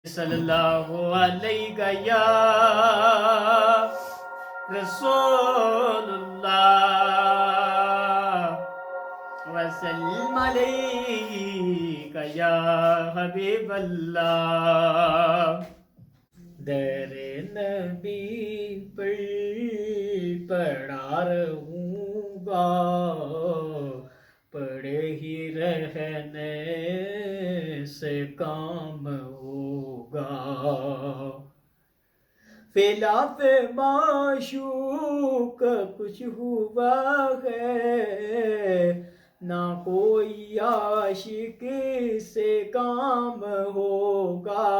صلی اللہ علیہ یا رسول اللہ وسلم علیہ یا حبیب اللہ. در نبی پر پڑھا رہوں گا، پڑھے ہی رہنے سے کام ہوگا. خلاف معشوق کچھ ہوا ہے، نہ کوئی عاشق سے کام ہوگا.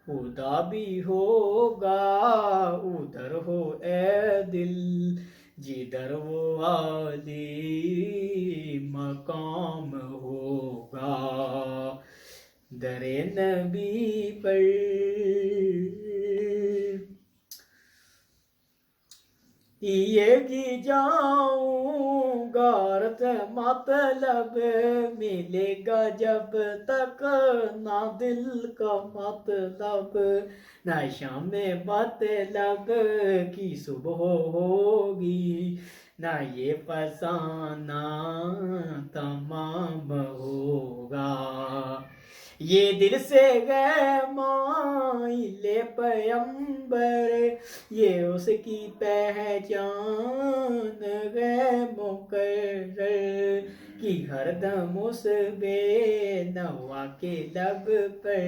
خدا بھی ہوگا ادھر ہو اے دل، جدھر وہ عالی مقام ہوگا. در نبی پر یہ کی جاؤں گا، رت مطلب ملے گا جب تک نہ دل کا مطلب، نہ شام مطلب کی صبح ہوگی، نہ یہ فسانہ تمام ہوگا. یہ دل سے غیر مائل پیمبر، یہ اس کی پہچان ہے مقرر، کہ ہر دم اس بے نوا کے لب پر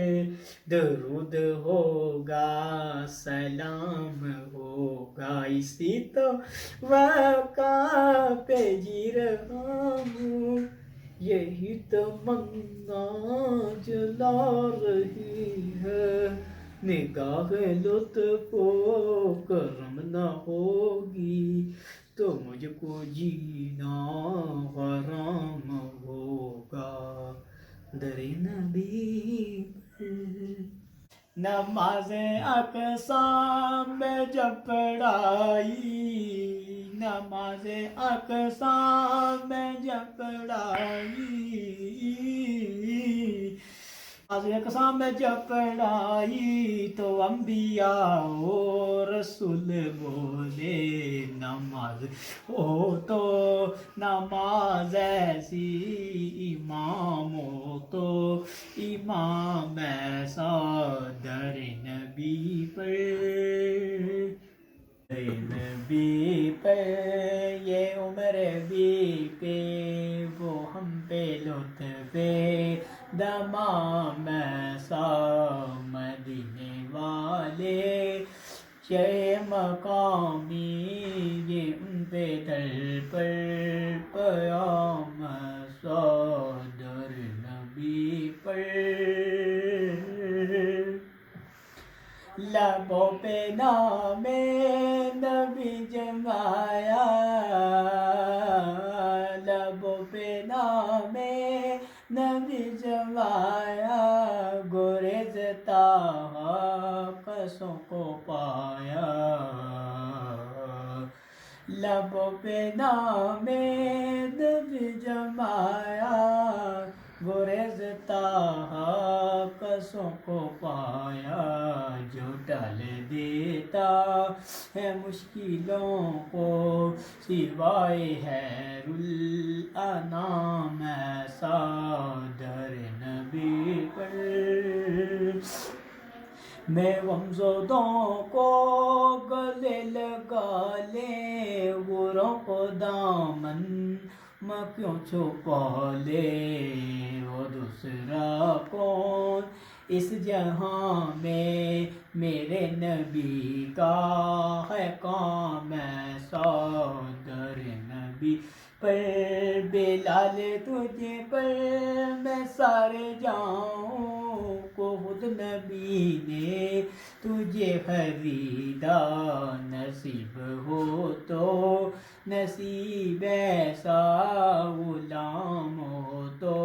درود ہوگا، سلام ہوگا. اسی تو وقع پہ جی رہا ہوں، یہی تمنا جلا رہی ہے. نگاہ لطف و کرم نہ ہوگی تو مجھ کو جینا حرام ہوگا. در نبی نماز اقصی میں جب پڑھائی، نماز اقصی میں جب پڑھائی، نماز اقصی میں جب پڑھائی تو انبیاء و رسول بولے نماز ہو تو نماز ایسی، امام ہو تو امام ایسا. در نبی پر نبی پہ یہ عمر بھی پہ وہ ہم پہ لطف دمام ایسا. مدینے والے شہ مقامی یہ ان پہ در پر پیام ایسا. در نبی پر لبوں پہ نام نبی جمایا، لبوں پہ نام نبی جمایا، گریزتا قصوں کو پایا. لبوں پہ نام نبی جمایا، گریزتا قصوں کو پایا. جو ٹال دیتا ہے مشکلوں کو سوائے خیر الانام ایسا. در نبی پر میں غمزدوں کو گلے لگا لے، بروں کو دامن میں کیوں چھپا لے. وہ دوسرا کون اس جہاں میں میرے نبی کا ہے کام ایسا. در نبی پر بلال تجھے پر میں سارے جاؤں کو خود نبی نے تجھے خریدا. نصیب ہو تو نصیب ایسا، غلام ہو تو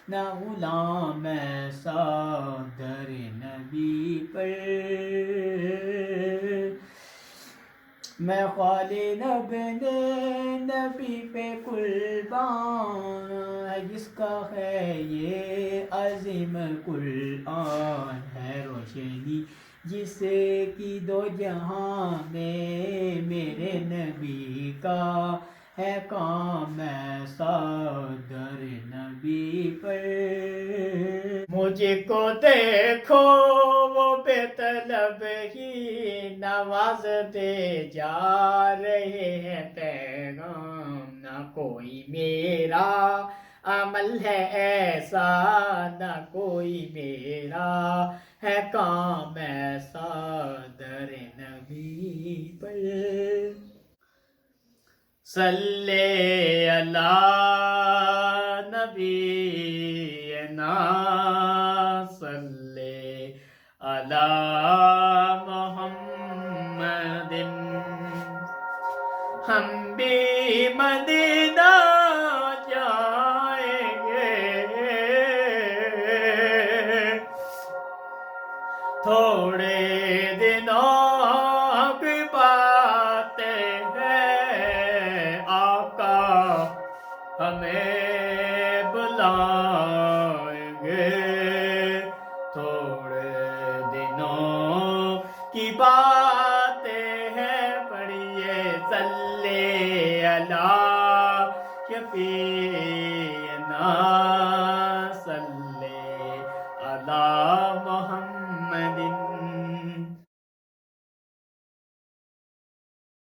نہ غلام ایسا. در نبی پر میں خالد ابن نبی پہ قربان، جس کا ہے یہ عظیم قرآن ہے. روشنی جس کی دو جہاں میں میرے نبی کا ہے کام ایسا در نبی پر مجھ کو دیکھو وہ بے طلب ہی نوازتے جا رہے ہیں پیغام نہ کوئی میرا عمل ہے ایسا نہ کوئی میرا ہے کام ایسا در نبی پر صلی اللہ نبینا صلی اللہ محمد ہم بھی مدینہ جائیں گے تھوڑے دنوں کی باتیں ہیں آقا ہمیں بلائیں گے تھوڑے دنوں کی باتیں ہیں پڑھیے صلی اللہ شفیع